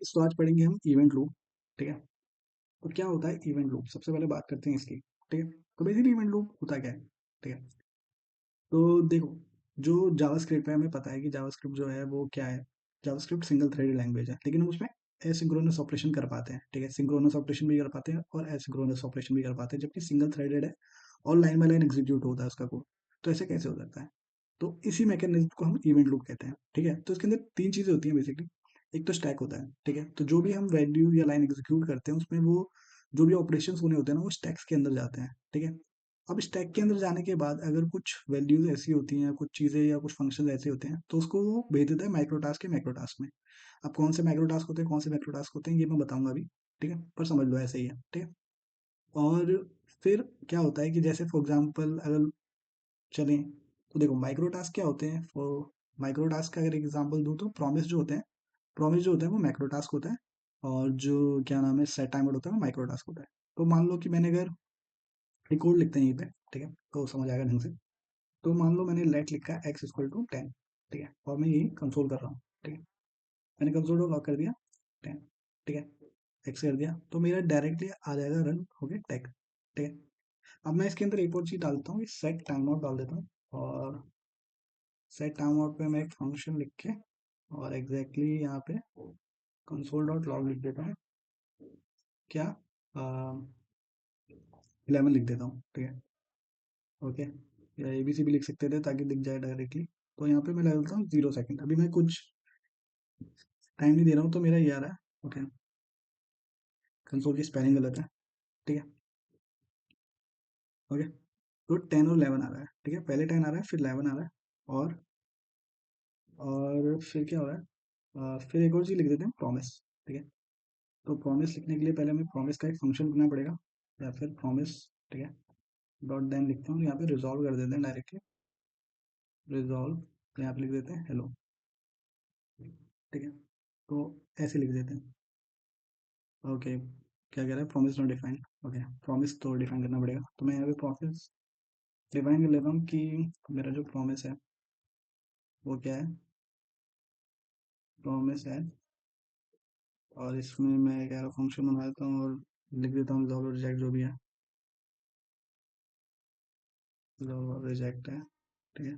तो आज पढ़ेंगे हम इवेंट लूप। ठीक है। तो क्या होता है इवेंट लूप, सबसे पहले बात करते हैं इसकी। ठीक है। तो बेसिकली इवेंट लूप होता क्या है। ठीक है। तो देखो, जो जावास्क्रिप्ट है हमें पता है कि जावास्क्रिप्ट जो है वो क्या है। जावास्क्रिप्ट सिंगल थ्रेडेड लैंग्वेज है, लेकिन हम उसमें एसिंक्रोनस ऑपरेशन कर पाते हैं। ठीक है, सिंक्रोनस ऑपरेशन भी कर पाते हैं और एसिंक्रोनस ऑपरेशन भी कर पाते हैं, जबकि सिंगल थ्रेडेड है और लाइन बाय लाइन एग्जीक्यूट होता है उसका कोड। तो ऐसे कैसे हो सकता है। तो इसी मैकेनिज्म को हम इवेंट लूप कहते हैं। ठीक है। तो इसके अंदर तीन चीजें होती हैं बेसिकली। एक तो स्टैक होता है। ठीक है। तो जो भी हम वैल्यू या लाइन एग्जीक्यूट करते हैं उसमें वो जो भी ऑपरेशंस होने होते हैं ना वो स्टैक्स के अंदर जाते हैं। ठीक है। अब स्टैक के अंदर जाने के बाद अगर कुछ वैल्यूज ऐसी होती हैं, कुछ चीजें या कुछ फंक्शन ऐसे होते हैं, तो उसको वो भेज देता है माइक्रो टास्क के मैक्रो टास्क में। अब कौन से माइक्रो टास्क होते हैं, कौन से मैक्रो टास्क होते हैं, ये मैं बताऊंगा अभी। ठीक है, पर समझ लो ऐसे ही है। ठीक है। और फिर क्या होता है कि जैसे फॉर एग्जांपल अगर चलें, तो देखो माइक्रो टास्क क्या होते हैं। फॉर माइक्रो टास्क का अगर एग्जांपल दूं तो प्रॉमिस जो होते हैं, प्रॉमिस जो होता है वो मैक्रो टास्क होता है। और जो क्या नाम है सेट टाइमर होता है वो माइक्रो टास्क होता है। तो मान लो कि मैंने अगर एक कोड लिखते हैं यहीं पे, ठीक है, तो समझ आएगा ढंग से। तो मान लो मैंने लेट लिखा है x इक्वल टू 10। ठीक है, और मैं यही कंसोल कर रहा हूँ। ठीक है, मैंने कंसोल को लॉक कर दिया 10। ठीक है, x कर दिया तो मेरा डायरेक्टली आ जाएगा रन हो गया टैग। ठीक है। अब मैं इसके अंदर एक और चीज डालता हूँ, सेट टाइम आउट डाल देता हूँ। और सेट टाइम आउट पे मैं एक फंक्शन लिख के और एग्जैक्टली यहाँ पे कंसोल डॉट लॉग लिख देता हूँ। क्या 11 लिख देता हूँ। ठीक है। ओके, या ABC भी लिख सकते थे ताकि दिख जाए डायरेक्टली। तो यहाँ पे मैं लगा देता हूँ 0 सेकेंड। अभी मैं कुछ टाइम नहीं दे रहा हूँ तो मेरा ये आ रहा है। ओके, कंसोल की स्पेलिंग गलत है। ठीक है। ओके, तो 10 और 11 आ रहा है। ठीक है, पहले 10 आ रहा है फिर 11 आ रहा है। और फिर क्या हो रहा है, फिर एक और चीज़ लिख देते हैं प्रॉमिस। ठीक है। तो प्रॉमिस लिखने के लिए पहले हमें प्रॉमिस का एक फंक्शन लिखना पड़ेगा, या फिर प्रॉमिस। ठीक है, डॉट देन लिखते हैं, यहाँ पे रिजॉल्व कर देते हैं डायरेक्टली। रिजॉल्व, तो यहाँ पे लिख देते हैं हेलो। ठीक है, तो ऐसे लिख देते हैं। ओके, क्या कह रहा है, promise not defined. Okay, promise तो डिफाइन करना पड़ेगा, तो मैं यहाँ पे प्रॉमिस डिफाइन कर लेता हूँ कि मेरा जो प्रॉमिस है वो क्या है। प्रॉमिस है, और इसमें मैं कह रहा फंक्शन बना देता हूँ और लिख देता हूँ रिजॉल्व रिजेक्ट जो भी है। रिजॉल्व रिजेक्ट है। ठीक है।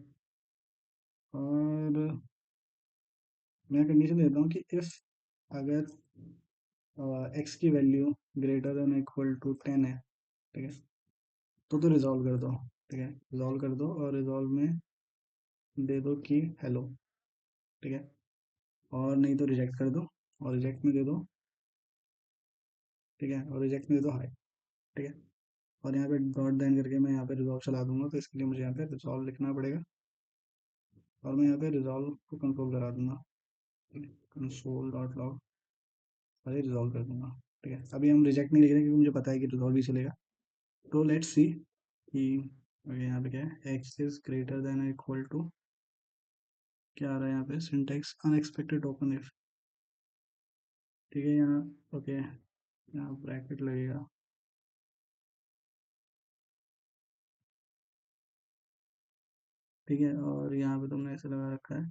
और मैं कंडीशन देता हूँ कि इफ अगर एक्स की value greater than equal to 10 है। ठीक है, तो रिजॉल्व कर दो। ठीक है, रिजॉल्व कर दो और रिजॉल्व में दे दो कि हेलो। ठीक है, और नहीं तो रिजेक्ट कर दो, और रिजेक्ट में दे दो। ठीक है, और रिजेक्ट में दे दो हाई। ठीक है, और यहाँ पे डॉट देन करके मैं यहाँ पे रिजॉल्व चला दूंगा, तो इसके लिए मुझे यहाँ पे रिजॉल्व लिखना पड़ेगा। और मैं यहाँ पे रिजॉल्व को कंट्रोल करा दूंगा, कंसोल डॉट लॉग, अरे रिजॉल्व कर दूंगा। ठीक है, अभी हम रिजेक्ट नहीं लिख रहे क्योंकि मुझे पता है कि रिजॉल्व ही चलेगा। तो लेट्स सी कि अगर यहाँ पे क्या है, x is greater than equal to, क्या आ रहा है यहाँ पे सिंटेक्स अनएक्सपेक्टेड टोकन इफ। ठीक है, यहाँ ओके, यहाँ ब्रैकेट लगेगा। ठीक है, और यहाँ पे तुमने ऐसे लगा रखा है।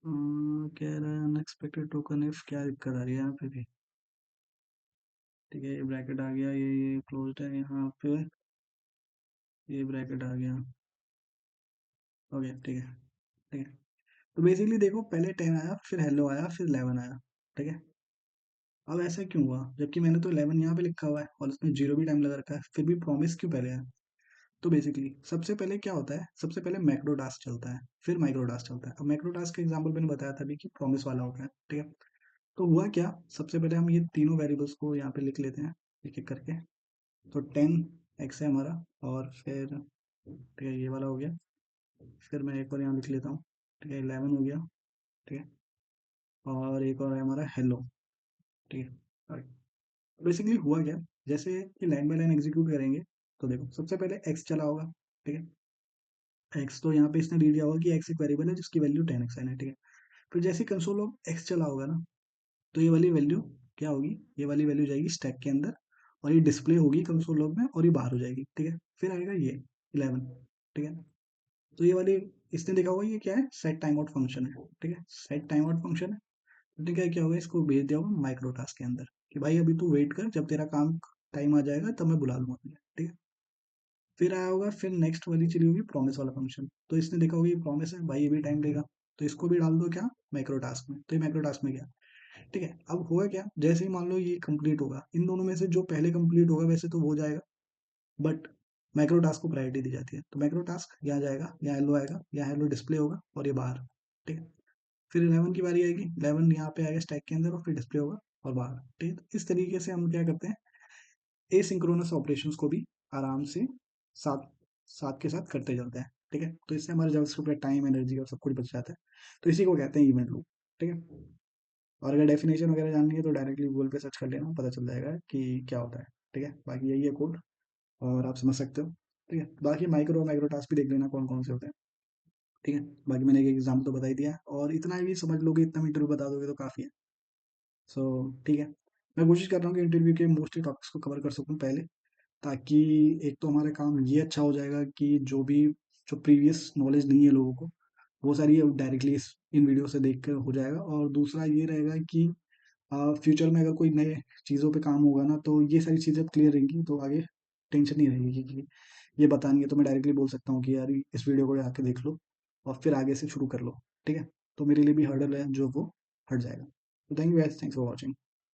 कह रहा है अनएक्सपेक्टेड टोकन इफ, क्या दिक्कत आ रही है यहाँ पे भी। ठीक है, ये ब्रैकेट आ गया, ये क्लोज्ड है यहाँ पे, ये ब्रैकेट आ गया। ओके, ठीक है। ठीक है, तो बेसिकली देखो पहले 10 आया, फिर हेलो आया, फिर 11 आया। ठीक है, अब ऐसा क्यों हुआ जबकि मैंने तो 11 यहाँ पे लिखा हुआ है और उसमें जीरो भी टाइम लगा रखा है, फिर भी प्रॉमिस क्यों पहले आया। तो बेसिकली सबसे पहले क्या होता है, सबसे पहले मैक्रो टास्क चलता है, फिर माइक्रो टास्क चलता है। अब मैक्रो टास्क का एग्जांपल मैंने बताया था अभी कि प्रॉमिस वाला होता है। ठीक है, तो हुआ क्या, सबसे पहले हम ये तीनों वेरिएबल्स को यहाँ पे लिख लेते हैं एक एक करके। तो 10 x है हमारा, और फिर ठीक है ये वाला हो गया। फिर मैं एक और यहाँ लिख लेता हूँ। ठीक है, 11 हो गया। ठीक है, और एक और है हमारा हेलो। ठीक है, बेसिकली हुआ क्या, जैसे कि लाइन बाय लाइन एग्जीक्यूट करेंगे। तो देखो सबसे पहले एक्स चला होगा। ठीक है, एक्स तो यहाँ पे इसने दे दिया होगा कि एक्स एक वेरिएबल है जिसकी वैल्यू 10x है। ठीक है, फिर जैसे कंसोल लॉग एक्स चला होगा ना, तो ये वाली वैल्यू क्या होगी, ये वाली वैल्यू जाएगी स्टैक के अंदर, और ये डिस्प्ले होगी कंसोल लॉग में, और ये बाहर हो जाएगी। ठीक है, फिर आएगा ये 11। ठीक है, तो ये वाली इसने देखा होगा ये क्या है, सेट टाइम आउट फंक्शन है, ठीक है, सेट टाइम आउट फंक्शन है। तो क्या क्या होगा, इसको भेज दिया होगा माइक्रो टास्क के अंदर कि भाई अभी तू वेट कर, जब तेरा काम टाइम आ जाएगा तब मैं बुला लूंगा तुझे, ठीक है। फिर आया होगा, फिर नेक्स्ट वाली चली होगी प्रॉमिस वाला फंक्शन। तो इसने देखा होगा ये प्रॉमिस है भाई, ये भी टाइम लेगा, तो इसको भी डाल दो क्या, माइक्रो टास्क में, तो ये माइक्रो टास्क में गया, ठीक है। अब होगा क्या, जैसे ही मान लो ये कंप्लीट होगा, इन दोनों में से जो पहले कंप्लीट होगा वैसे तो वो जाएगा, बट माइक्रो टास्क को प्रायोरिटी दी जाती है, तो माइक्रो टास्क यहाँ जाएगा, यहाँ हेलो आएगा, यहाँ हेलो डिस्प्ले होगा और ये बाहर, ठीक है। फिर 11 की बारी आएगी, 11 यहाँ पे आएगा स्टैक के अंदर और फिर डिस्प्ले होगा और बाहर, ठीक है। तो इस तरीके से हम क्या करते हैं, एसिंक्रोनस ऑपरेशंस को भी आराम से साथ साथ के साथ करते चलते हैं, ठीक है। तो इससे हमारे जावास्क्रिप्ट का टाइम, एनर्जी और सब कुछ बच जाता है। तो इसी को कहते हैं इवेंट लूप, ठीक है। और अगर डेफिनेशन वगैरह जाननी है तो डायरेक्टली गूगल पे सर्च कर लेना, पता चल जाएगा कि क्या होता है, ठीक है। बाकी यही है कोड, और आप समझ सकते हो, ठीक है। बाकी माइक्रो माइक्रो टास्क भी देख लेना कौन कौन से होते हैं, ठीक है। बाकी मैंने एक एग्जाम्पल तो बता ही दिया, और इतना भी समझ लोगे, इतना मीटर बता दोगे तो काफ़ी है। सो ठीक है, मैं कोशिश कर रहा हूँ कि इंटरव्यू के मोस्टली टॉपिक्स को कवर कर सकूँ पहले, ताकि एक तो हमारा काम ये अच्छा हो जाएगा कि जो प्रीवियस नॉलेज नहीं है लोगों को, वो सारी डायरेक्टली इस इन वीडियो से देख कर हो जाएगा। और दूसरा ये रहेगा कि फ्यूचर में अगर कोई नए चीज़ों पे काम होगा ना, तो ये सारी चीज़ें क्लियर रहेंगी, तो आगे टेंशन नहीं रहेगी कि ये बतानी है, तो मैं डायरेक्टली बोल सकता हूँ कि यार इस वीडियो को जाके देख लो और फिर आगे से शुरू कर लो, ठीक है। तो मेरे लिए भी हर्डल है जो वो हट जाएगा। तो thank you guys, thanks for watching.